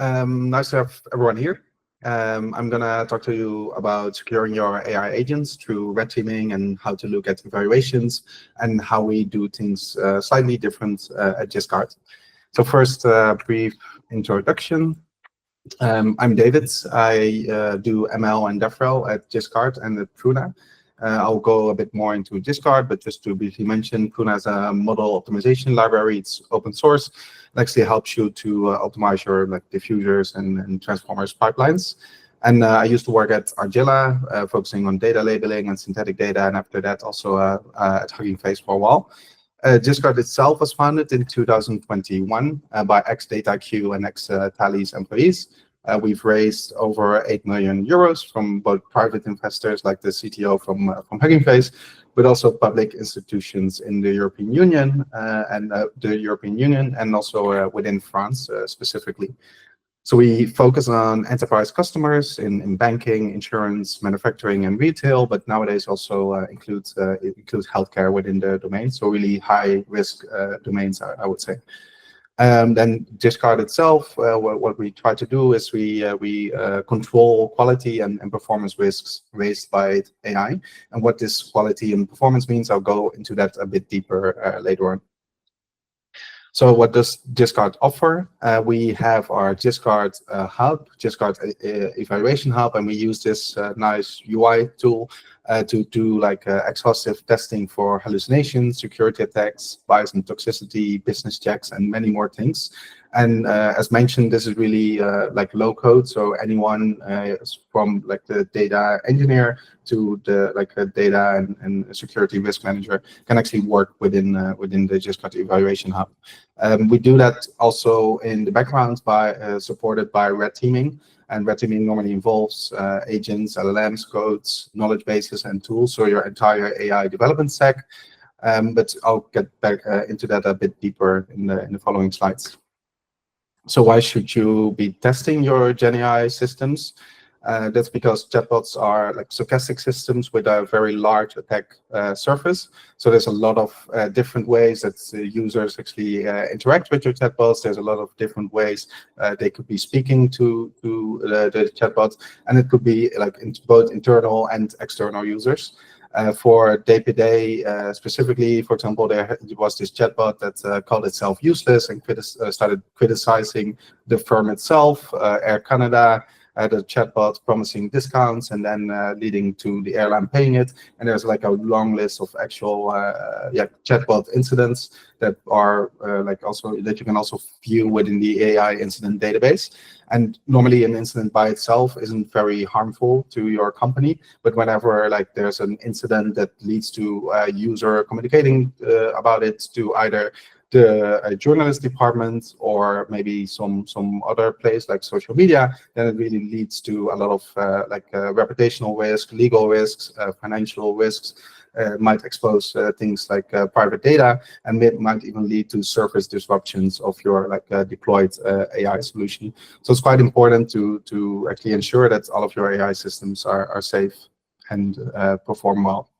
Nice to have everyone here. I'm going to talk to you about securing your AI agents through red teaming and how to look at evaluations and how we do things slightly different at Giskard. So first, brief introduction. I'm David. I do ML and DevRel at Giskard and at Pruna. I'll go a bit more into Giskard, but just to briefly mention, Pruna is a model optimization library. It's open source. It actually helps you to optimize your diffusers and transformers pipelines. And I used to work at Argilla, focusing on data labeling and synthetic data, and after that also at Hugging Face for a while. Giskard itself was founded in 2021 by ex-DataQ and ex-Thales employees. We've raised over 8 million euros from both private investors like the CTO from Hugging Face, but also public institutions in the European Union and also within France specifically. So we focus on enterprise customers in banking, insurance, manufacturing, and retail, but nowadays also includes healthcare within the domain. So really high risk domains, I would say. Then Giskard itself, what we try to do is we control quality and performance risks raised by AI. And what this quality and performance means, I'll go into that a bit deeper later on. So what does Giskard offer? We have our Giskard Hub, Giskard Evaluation Hub, and we use this nice UI tool to do exhaustive testing for hallucinations, security attacks, bias and toxicity, business checks, and many more things. And as mentioned, this is really low code, so anyone from the data engineer to the data and security risk manager can actually work within the Giskard Evaluation Hub. We do that also in the background by supported by red teaming. And red teaming normally involves agents, LLMs, codes, knowledge bases, and tools, so your entire AI development stack. But I'll get back into that a bit deeper in the following slides. So why should you be testing your GenAI systems? That's because chatbots are stochastic systems with a very large attack surface. So there's a lot of different ways that users actually interact with your chatbots. There's a lot of different ways they could be speaking to the chatbots, and it could be both internal and external users. For day-to-day, specifically, for example, there was this chatbot that called itself useless and started criticizing the firm itself. Air Canada had a chatbot promising discounts and then leading to the airline paying it. And there's a long list of actual chatbot incidents that are also that you can also view within the AI incident database. And normally an incident by itself isn't very harmful to your company, but whenever there's an incident that leads to a user communicating about it to either the journalist department or maybe some other place like social media, then it really leads to a lot of reputational risk, legal risks, financial risks. Might expose things like private data, and it might even lead to service disruptions of your deployed AI solution. So it's quite important to actually ensure that all of your AI systems are safe and perform well.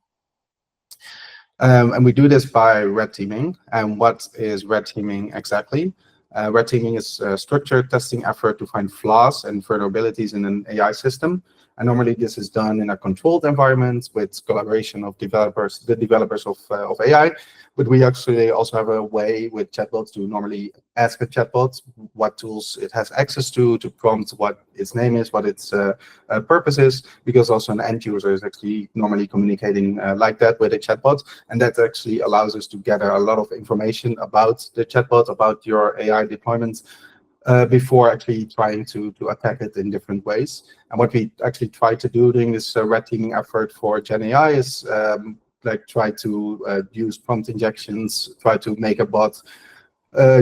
And we do this by red teaming. And what is red teaming exactly? Red teaming is a structured testing effort to find flaws and vulnerabilities in an AI system. And normally this is done in a controlled environment with collaboration of developers, the developers of AI. But we actually also have a way with chatbots to normally ask a chatbot what tools it has access to prompt what its name is, what its purpose is, because also an end user is actually normally communicating like that with a chatbot. And that actually allows us to gather a lot of information about the chatbot, about your AI deployments, before actually trying to attack it in different ways. And what we actually try to do during this red teaming effort for GenAI is try to use prompt injections, try to make a bot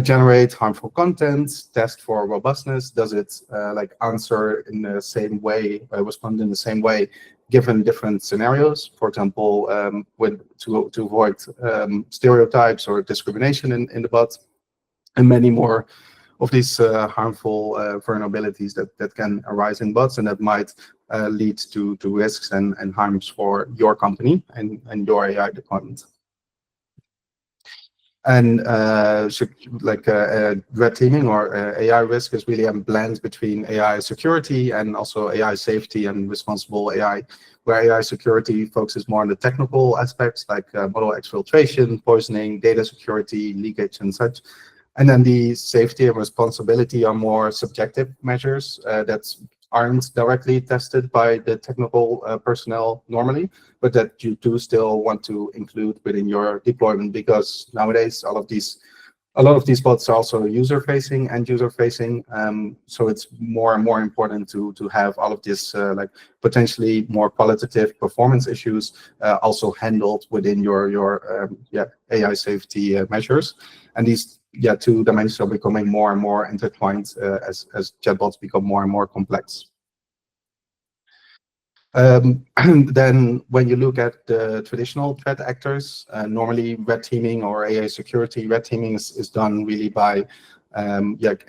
generate harmful content, test for robustness. Does it answer in the same way, respond in the same way, given different scenarios? For example, to avoid stereotypes or discrimination in the bot, and many more of these harmful vulnerabilities that can arise in bots, and that might lead to risks and harms for your company and your AI deployment. And red teaming or AI risk is really a blend between AI security and also AI safety and responsible AI, where AI security focuses more on the technical aspects like model exfiltration, poisoning, data security, leakage, and such. And then the safety and responsibility are more subjective measures that aren't directly tested by the technical personnel normally, but that you do still want to include within your deployment, because nowadays a lot of these bots are also user-facing and user-facing. So it's more and more important to have all of this like potentially more qualitative performance issues also handled within your AI safety measures. And these two dimensions are becoming more and more intertwined as chatbots become more and more complex. Then when you look at the traditional threat actors, normally red teaming or AI security, red teaming is done really by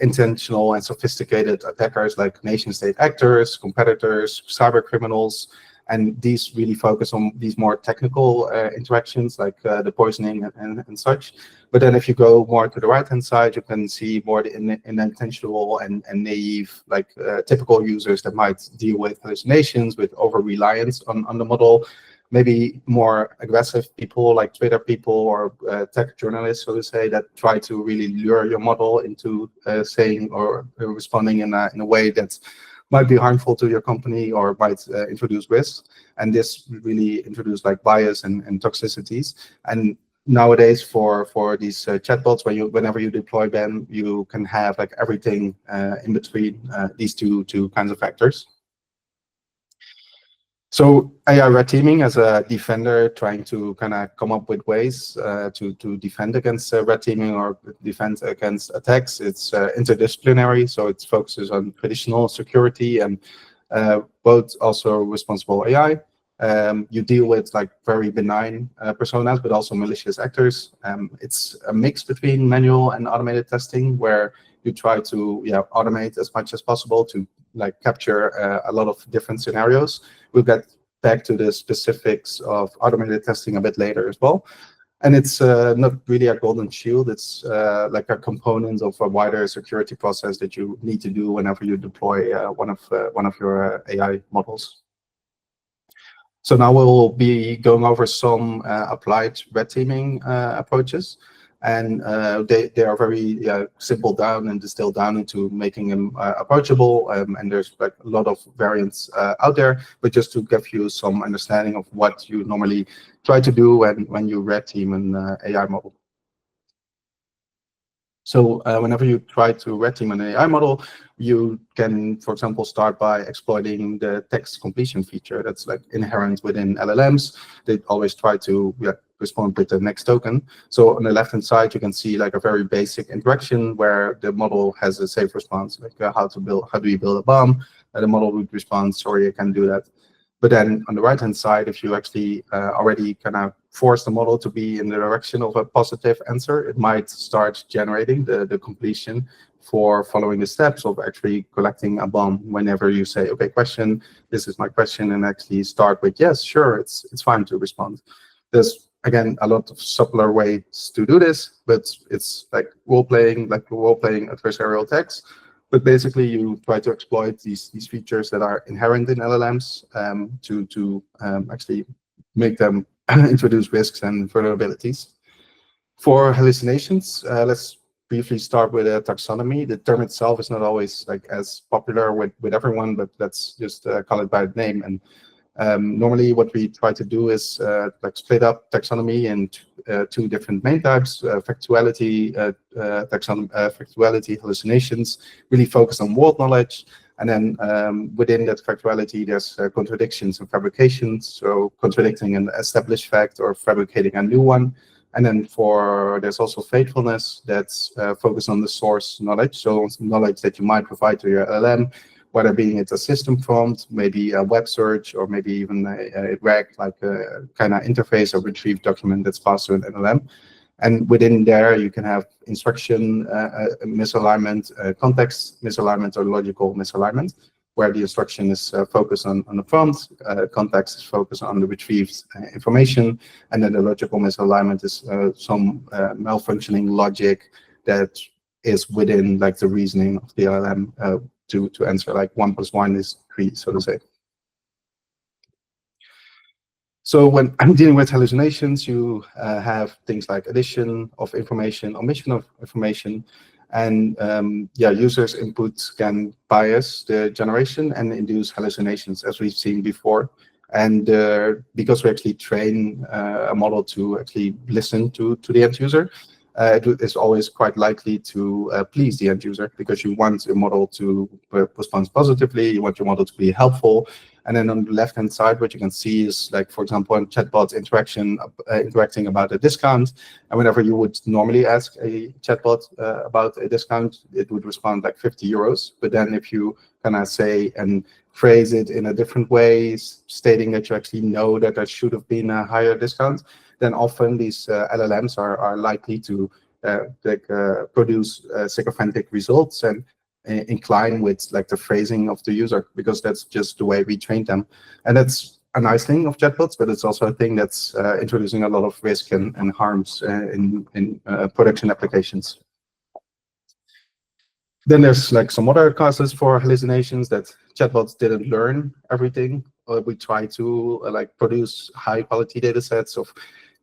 intentional and sophisticated attackers like nation-state actors, competitors, cyber criminals, and these really focus on these more technical interactions like the poisoning and such. But then if you go more to the right-hand side, you can see more the unintentional and naive, like typical users that might deal with hallucinations, with over-reliance on the model. Maybe more aggressive people like Twitter people or tech journalists, so to say, that try to really lure your model into saying or responding in a way that might be harmful to your company or might introduce risks. And this really introduce like bias and toxicities. And nowadays for these chatbots, whenever you deploy them, you can have like everything in between these two kinds of factors. So AI red teaming as a defender, trying to kind of come up with ways to defend against red teaming or defend against attacks. It's interdisciplinary, so it focuses on traditional security and both also responsible AI. You deal with like very benign personas, but also malicious actors. It's a mix between manual and automated testing, where you try to automate as much as possible to like capture a lot of different scenarios. We'll get back to the specifics of automated testing a bit later as well. And it's not really a golden shield. It's like a component of a wider security process that you need to do whenever you deploy one of your AI models. So now we'll be going over some applied red teaming approaches. And they are very simple down and distilled down into making them approachable. And there's like a lot of variants out there, but just to give you some understanding of what you normally try to do when you red team an AI model. So whenever you try to red team an AI model, you can, for example, start by exploiting the text completion feature that's like inherent within LLMs. They always try to respond with the next token. So on the left-hand side, you can see like a very basic interaction where the model has a safe response, like how do you build a bomb? The model would respond, sorry, I can't do that. But then on the right-hand side, if you actually already kind of force the model to be in the direction of a positive answer, it might start generating the completion for following the steps of actually collecting a bomb whenever you say, okay, question, this is my question, and actually start with, yes, sure, it's fine to respond. There's, again, a lot of subtler ways to do this, but it's like role-playing adversarial attacks. But basically, you try to exploit these features that are inherent in LLMs to actually make them introduce risks and vulnerabilities. For hallucinations, let's briefly start with a taxonomy. The term itself is not always like as popular with everyone, but let's just call it by name. And normally, what we try to do is like split up taxonomy into two different main types: factuality, factuality, hallucinations, really focus on world knowledge. And then within that factuality, there's contradictions and fabrications, so contradicting an established fact or fabricating a new one. And then there's also faithfulness that's focused on the source knowledge, so knowledge that you might provide to your LLM, whether being it a system prompt, maybe a web search, or maybe even a RAG, like a kind of interface or retrieved document that's passed to an LLM. And within there, you can have instruction misalignment, context misalignment, or logical misalignment. where the instruction is focused on the prompt, context is focused on the retrieved information, and then the logical misalignment is some malfunctioning logic that is within like the reasoning of the LLM to answer like 1 + 1 is 3, so to say. So when I'm dealing with hallucinations, you have things like addition of information, omission of information, and users' inputs can bias the generation and induce hallucinations, as we've seen before. And because we actually train a model to actually listen to the end user, it is always quite likely to please the end user, because you want your model to respond positively, you want your model to be helpful. And then on the left-hand side, what you can see is, like, for example, a chatbot interacting about a discount. And whenever you would normally ask a chatbot about a discount, it would respond like 50 euros. But then if you kind of say and phrase it in a different way, stating that you actually know that there should have been a higher discount, then often these LLMs are likely to produce sycophantic results and incline with like the phrasing of the user, because that's just the way we trained them. And that's a nice thing of chatbots, but it's also a thing that's introducing a lot of risk and harms in production applications. Then there's like some other causes for hallucinations, that chatbots didn't learn everything. We try to like produce high quality data sets of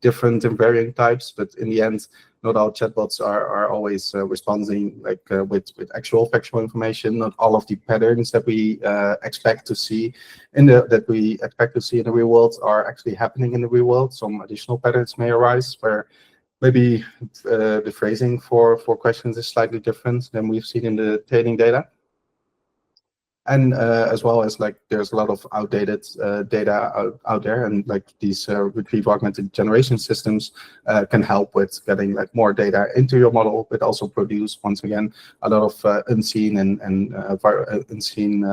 different and varying types, but in the end, not all chatbots are always responding like with actual factual information. Not all of the patterns that we expect to see in the real world are actually happening in the real world. Some additional patterns may arise where maybe the phrasing for questions is slightly different than we've seen in the training data. And as well as like there's a lot of outdated data out there, and like these retrieve augmented generation systems can help with getting like more data into your model, but also produce, once again, a lot of unseen and unseen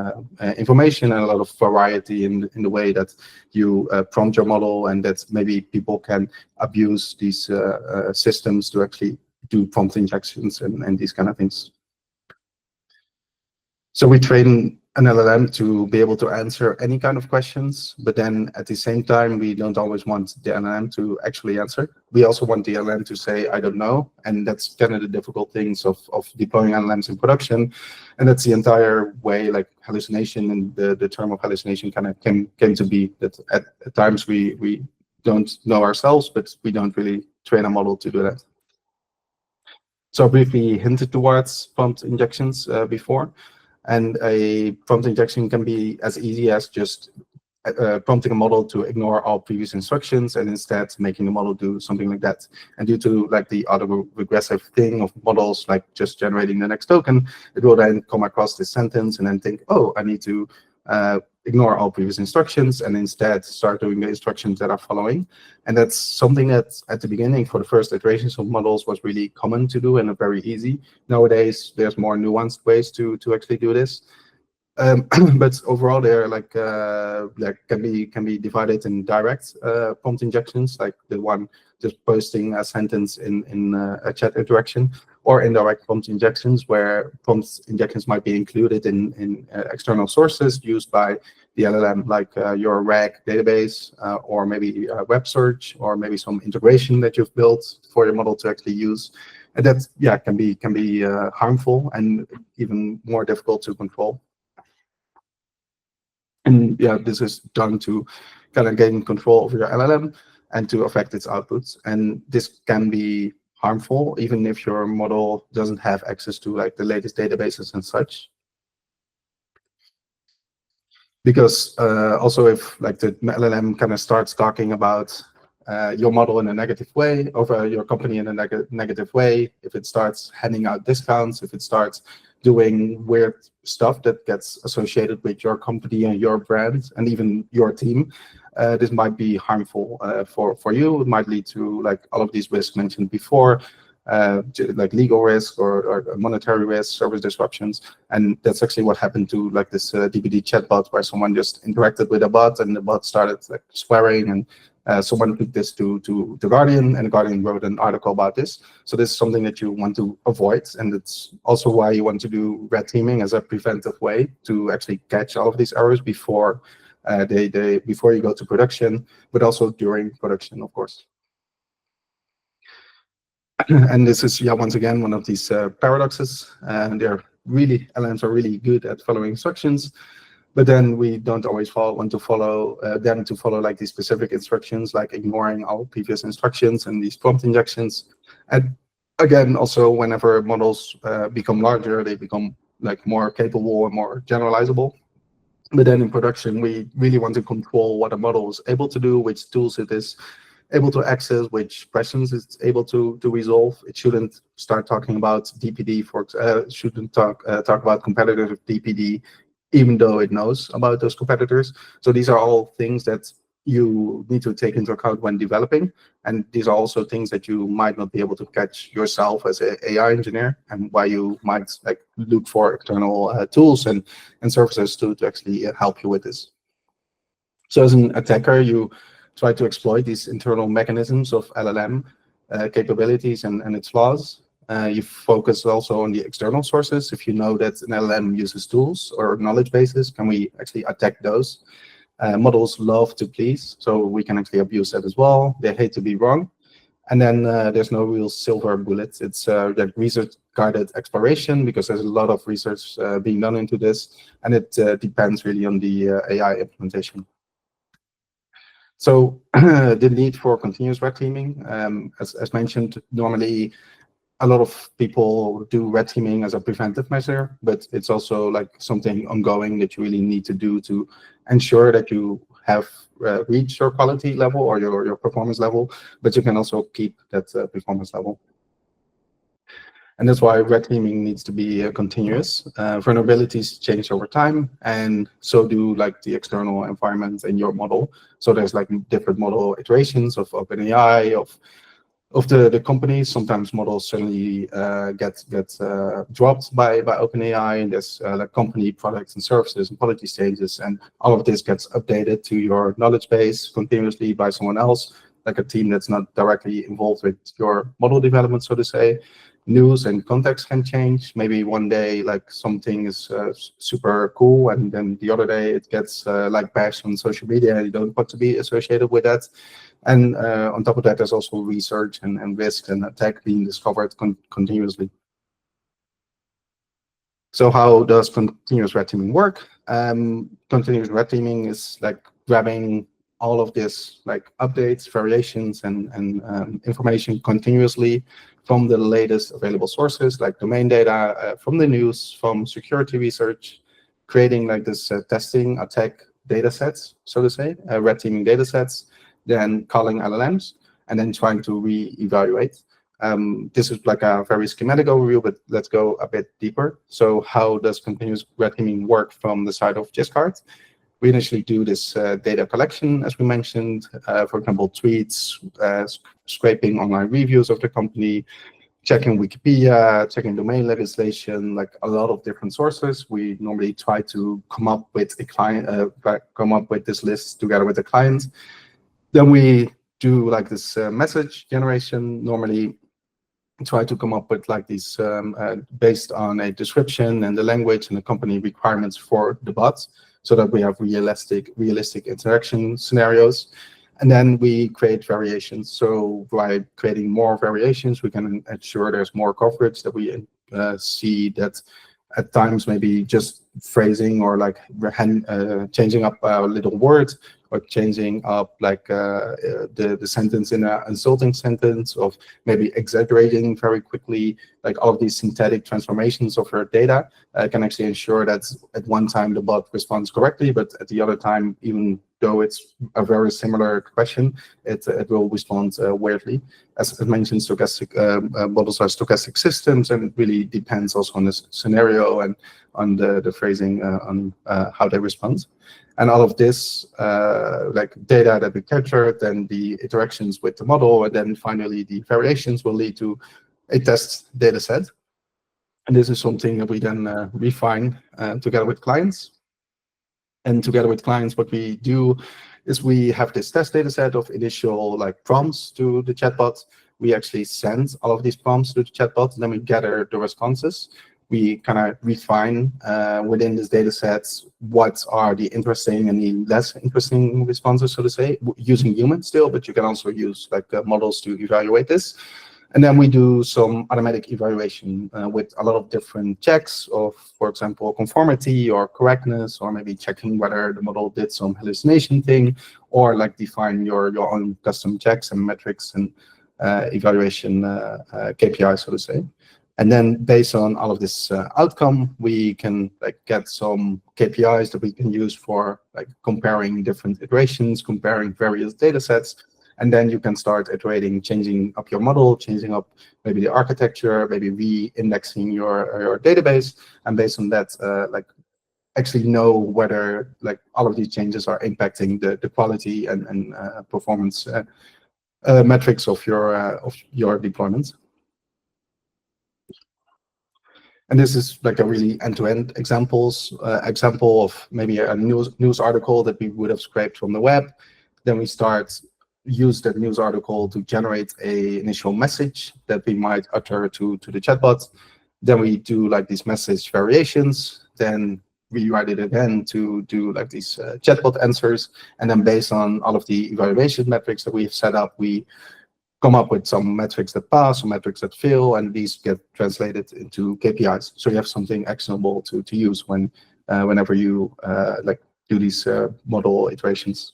information, and a lot of variety in the way that you prompt your model, and that maybe people can abuse these systems to actually do prompt injections and these kind of things. So we train an LLM to be able to answer any kind of questions, but then at the same time, we don't always want the LLM to actually answer. We also want the LLM to say, I don't know. And that's kind of the difficult things of deploying LLMs in production. And that's the entire way, like hallucination and the term of hallucination kind of came to be, that at times we don't know ourselves, but we don't really train a model to do that. So I briefly hinted towards prompt injections before. And a prompt injection can be as easy as just prompting a model to ignore all previous instructions and instead making the model do something like that. And due to like the autoregressive thing of models, like just generating the next token, it will then come across this sentence and then think, oh, I need to ignore all previous instructions and instead start doing the instructions that are following. And that's something that at the beginning, for the first iterations of models, was really common to do and very easy. Nowadays, there's more nuanced ways to actually do this. But overall, they're like can be divided in direct prompt injections, like the one just posting a sentence in a chat interaction, or indirect prompt injections, where prompt injections might be included in external sources used by the LLM, like your RAG database, or maybe a web search, or maybe some integration that you've built for your model to actually use. And that, yeah, can be harmful and even more difficult to control. And yeah, this is done to kind of gain control over your LLM and to affect its outputs. And this can be harmful, even if your model doesn't have access to like the latest databases and such. Because also if like the LLM kind of starts talking about your model in a negative way, over your company in a negative way, if it starts handing out discounts, if it starts doing weird stuff that gets associated with your company and your brand and even your team, this might be harmful for you. It might lead to like all of these risks mentioned before, like legal risk or monetary risk, service disruptions. And that's actually what happened to like this DPD chatbot, where someone just interacted with a bot and the bot started like swearing and Someone took this to The Guardian, and The Guardian wrote an article about this. So this is something that you want to avoid, and it's also why you want to do red teaming as a preventive way to actually catch all of these errors before before you go to production, but also during production, of course. And this is, once again, one of these paradoxes. And LLMs are really good at following instructions, but then we don't always want to follow them to follow like these specific instructions, like ignoring all previous instructions and these prompt injections. And again, also whenever models become larger, they become like more capable and more generalizable. But then in production, we really want to control what a model is able to do, which tools it is able to access, which questions it's able to resolve. It shouldn't start talking about DPD, shouldn't talk about competitive DPD, even though it knows about those competitors. So these are all things that you need to take into account when developing. And these are also things that you might not be able to catch yourself as an AI engineer, and why you might like look for external tools and services to actually help you with this. So as an attacker, you try to exploit these internal mechanisms of LLM capabilities and its flaws. You focus also on the external sources. If you know that an LLM uses tools or knowledge bases, can we actually attack those? Models love to please, so we can actually abuse that as well. They hate to be wrong. And then there's no real silver bullet. It's like research-guided exploration, because there's a lot of research being done into this, and it depends really on the AI implementation. So the need for continuous red teaming, as mentioned, normally a lot of people do red teaming as a preventive measure, but it's also like something ongoing that you really need to do to ensure that you have reached your quality level or your performance level, but you can also keep that performance level. And that's why red teaming needs to be continuous. Vulnerabilities change over time, and so do like the external environment and your model. So there's like different model iterations of OpenAI, of the companies. Sometimes models suddenly get dropped by OpenAI, and there's like company products and services and policy changes, and all of this gets updated to your knowledge base continuously by someone else, like a team that's not directly involved with your model development, so to say. News and context can change. Maybe one day like something is super cool, and then the other day it gets like bashed on social media, and you don't want to be associated with that. And on top of that, there's also research and risk and attack being discovered continuously. So how does continuous red teaming work? Continuous red teaming is like grabbing all of this like updates, variations, and information continuously from the latest available sources, like domain data, from the news, from security research, creating like this testing attack data sets, so to say, red teaming data sets, then calling LLMs, and then trying to re-evaluate. This is like a very schematic overview, but let's go a bit deeper. So how does continuous red teaming work from the side of Giskard? We initially do this data collection, as we mentioned, for example, tweets, scraping online reviews of the company, checking Wikipedia, checking domain legislation, like a lot of different sources. We normally try to come up with this list together with the client. Then we do like this message generation. Normally try to come up with like these based on a description and the language and the company requirements for the bots, so that we have realistic interaction scenarios. And then we create variations. So by creating more variations, we can ensure there's more coverage, that we see that at times maybe just phrasing or like changing up a little word, or changing up like the sentence in an insulting sentence, of maybe exaggerating very quickly. Like all of these synthetic transformations of your data can actually ensure that at one time the bot responds correctly, but at the other time, even though it's a very similar question, it will respond weirdly. As I mentioned, stochastic models are stochastic systems, and it really depends also on the scenario and on the phrasing on how they respond. And all of this like data that we capture, then the interactions with the model, and then finally the variations will lead to a test data set. And this is something that we then refine together with clients. And together with clients, what we do is we have this test data set of initial prompts to the chatbot. We actually send all of these prompts to the chatbot, and then we gather the responses. We kind of refine within this data set what are the interesting and the less interesting responses, so to say, using humans still, but you can also use models to evaluate this. And then we do some automatic evaluation with a lot of different checks of, for example, conformity or correctness, or maybe checking whether the model did some hallucination thing, or define your own custom checks and metrics and evaluation KPIs, so to say. And then based on all of this outcome, we can get some KPIs that we can use for comparing different iterations, comparing various data sets. And then you can start iterating, changing up your model, changing up maybe the architecture, maybe re-indexing your database. And based on that, actually know whether all of these changes are impacting the quality and performance metrics of your deployment. And this is a really end-to-end example of maybe a news article that we would have scraped from the web. Then we use that news article to generate a initial message that we might utter to the chatbot. Then we do these message variations. Then we write it again to do these chatbot answers. And then based on all of the evaluation metrics that we've set up, we come up with some metrics that pass, some metrics that fail, and these get translated into KPIs. So you have something actionable to use whenever you do these model iterations.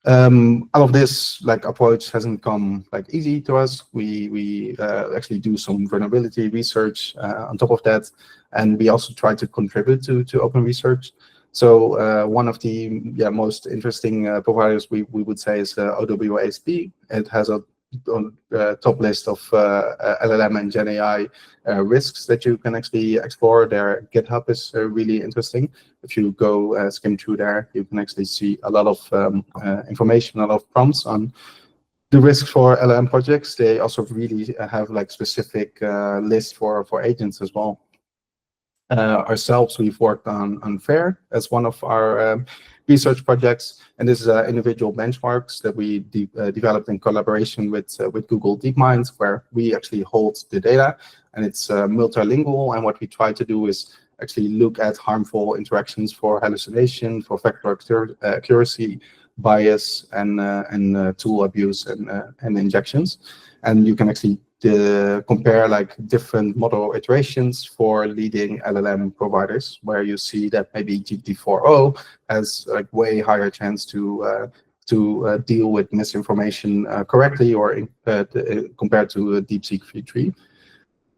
All of this approach hasn't come easy to us. We actually do some vulnerability research on top of that, and we also try to contribute to open research. So one of the most interesting providers we would say is OWASP. It has a top list of LLM and GenAI risks that you can actually explore. Their GitHub is really interesting. If you go skim through there, you can actually see a lot of information, a lot of prompts on the risks for LLM projects. They also really have specific lists for agents as well. Ourselves, we've worked on FAIR as one of our research projects, and this is individual benchmarks that we developed in collaboration with Google DeepMind, where we actually hold the data, and it's multilingual. And what we try to do is actually look at harmful interactions for hallucination, for factor accuracy, bias, and tool abuse and injections. And you can actually compare different model iterations for leading LLM providers, where you see that maybe GPT-4o has way higher chance to deal with misinformation correctly, or compared to DeepSeek v3.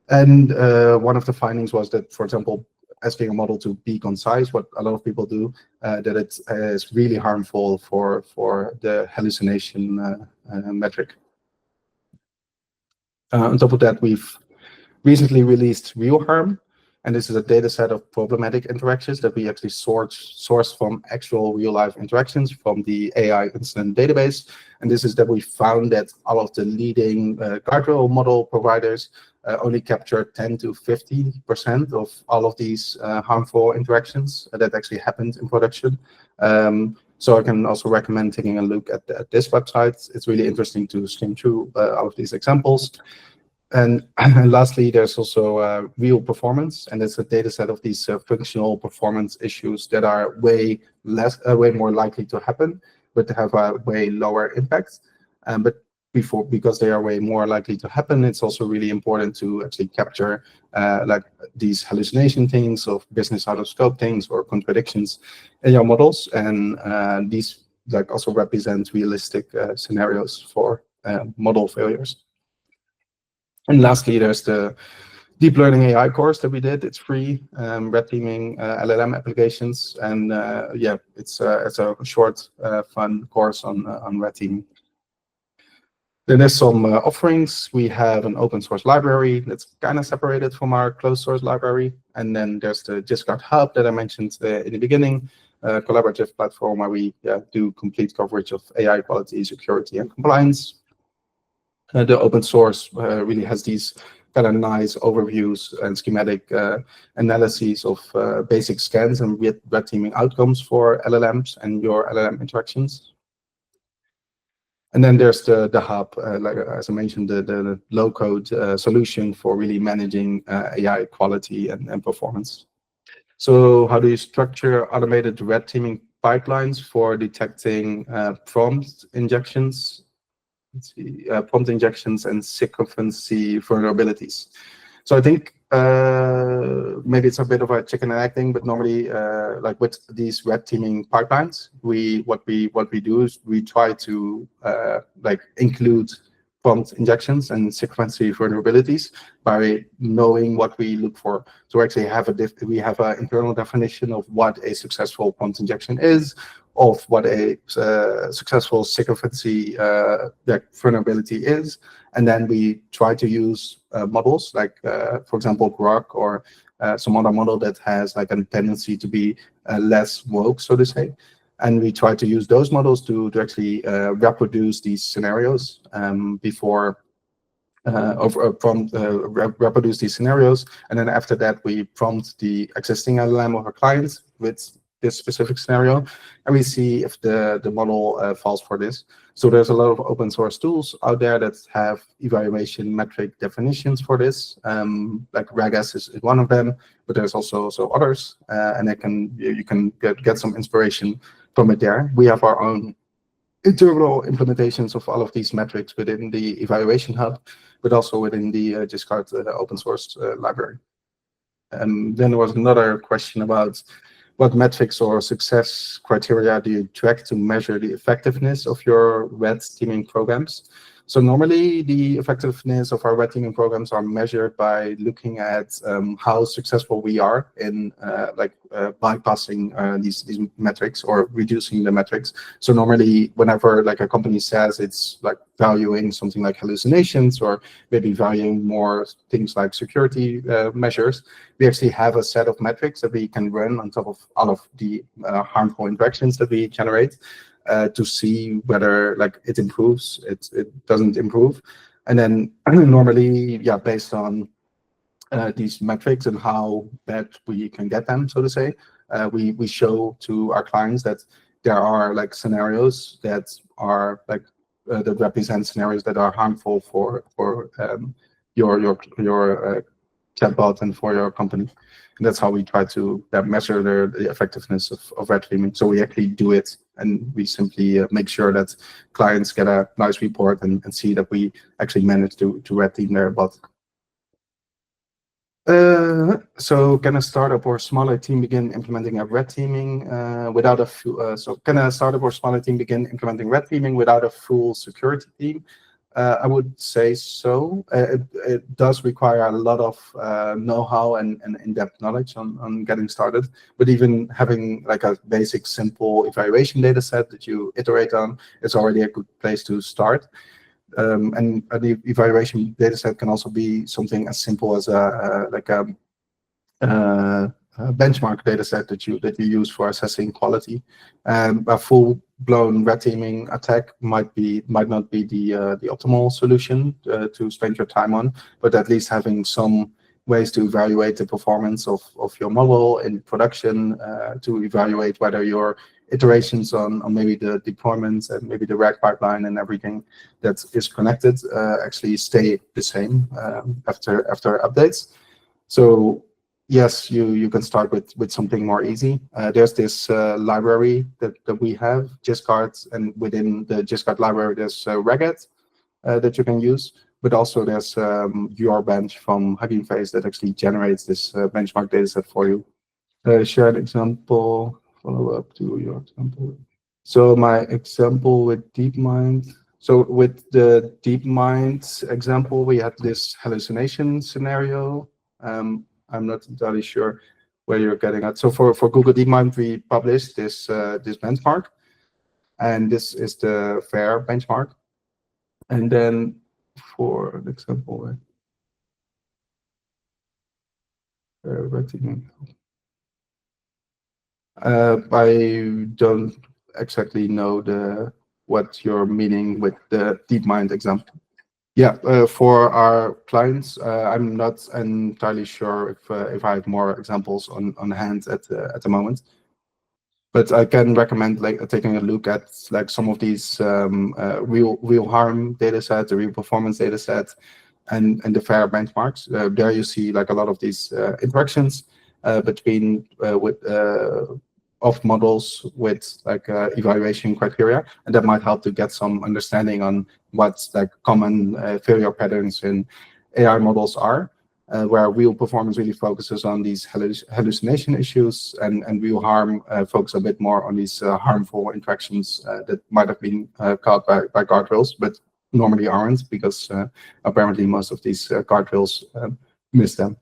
And one of the findings was that, for example, asking a model to be concise, what a lot of people do, that it is really harmful for the hallucination metric. On top of that, we've recently released Real Harm, and this is a data set of problematic interactions that we actually source from actual real-life interactions from the AI incident database. And this is that we found that all of the leading guardrail model providers only capture 10 to 50% of all of these harmful interactions that actually happened in production. So I can also recommend taking a look at this website. It's really interesting to skim through all of these examples. And lastly, there's also real performance, and it's a data set of these functional performance issues that are way more likely to happen, but have a way lower impact. But because they are way more likely to happen, it's also really important to actually capture these hallucination things, of business out of scope things, or contradictions in your models. And these also represent realistic scenarios for model failures. And lastly, there's the deep learning AI course that we did. It's free, red teaming LLM applications, and it's a short, fun course on red teaming. Then there's some offerings. We have an open source library that's kind of separated from our closed source library. And then there's the Giskard Hub that I mentioned in the beginning, a collaborative platform where we do complete coverage of AI quality, security, and compliance. The open source really has these kind of nice overviews and schematic analyses of basic scans and red teaming outcomes for LLMs and your LLM interactions. And then there's the hub, like as I mentioned, the low-code solution for really managing AI quality and performance. So how do you structure automated red teaming pipelines for detecting prompt injections? Let's see, prompt injections and sycophancy vulnerabilities. So I think maybe it's a bit of a chicken and egg thing, but normally, like with these red teaming pipelines, what we do is we try to like include prompt injections and sycophancy vulnerabilities by knowing what we look for. So we actually have an internal definition of what a successful prompt injection is, of what a successful sycophancy vulnerability is, and then we try to use models like, for example, Grok or some other model that has like a tendency to be less woke, so to say. And we try to use those models to actually reproduce these scenarios before reproduce these scenarios. And then after that, we prompt the existing LLM of our client with this specific scenario, and we see if the model falls for this. So there's a lot of open source tools out there that have evaluation metric definitions for this. Like RAGS is one of them, but there's also others, and you can get some inspiration from it there. We have our own internal implementations of all of these metrics within the evaluation hub, but also within the Giskard open source library. And then there was another question about what metrics or success criteria do you track to measure the effectiveness of your red teaming programs? So normally the effectiveness of our red teaming programs are measured by looking at how successful we are in bypassing these metrics or reducing the metrics. So normally whenever like a company says it's like valuing something like hallucinations or maybe valuing more things like security measures, we actually have a set of metrics that we can run on top of all of the harmful interactions that we generate. To see whether like it improves, it doesn't improve, and then normally, yeah, based on these metrics and how bad we can get them, so to say, we show to our clients that there are like scenarios that are like that represent scenarios that are harmful for your chatbot and for your company. And that's how we try to measure the effectiveness of red teaming. So we actually do it, and we simply make sure that clients get a nice report and see that we actually managed to red team their bot. So can a startup or smaller team begin implementing a red teaming without a full? So can a startup or smaller team begin implementing red teaming without a full security team? I would say so. It does require a lot of know-how and in-depth knowledge on getting started. But even having like a basic, simple evaluation data set that you iterate on is already a good place to start. And the evaluation data set can also be something as simple as a benchmark data set that you use for assessing quality. A full-blown red teaming attack might not be the optimal solution to spend your time on, but at least having some ways to evaluate the performance of your model in production, to evaluate whether your iterations on maybe the deployments and maybe the RAG pipeline and everything that is connected actually stay the same after updates. So yes, you can start with something more easy. There's this library that we have, Giskard, and within the Giskard library, there's Ragged that you can use. But also there's your bench from Hugging Face that actually generates this benchmark data set for you. Share an example, follow up to your example. So my example with DeepMind. So with the DeepMind example, we had this hallucination scenario. I'm not entirely sure where you're getting at. So for Google DeepMind, we published this benchmark, and this is the FAIR benchmark. And then for the example, I don't exactly know what you're meaning with the DeepMind example. Yeah, for our clients, I'm not entirely sure if I have more examples on hand at the moment. But I can recommend taking a look at some of these real harm data sets, the real performance data sets, and the fair benchmarks. There you see a lot of these interactions between of models with evaluation criteria, and that might help to get some understanding on what common failure patterns in AI models are. Where real performance really focuses on these hallucination issues, and real harm focus a bit more on these harmful interactions that might have been caught by guardrails, but normally aren't, because apparently most of these guardrails miss them.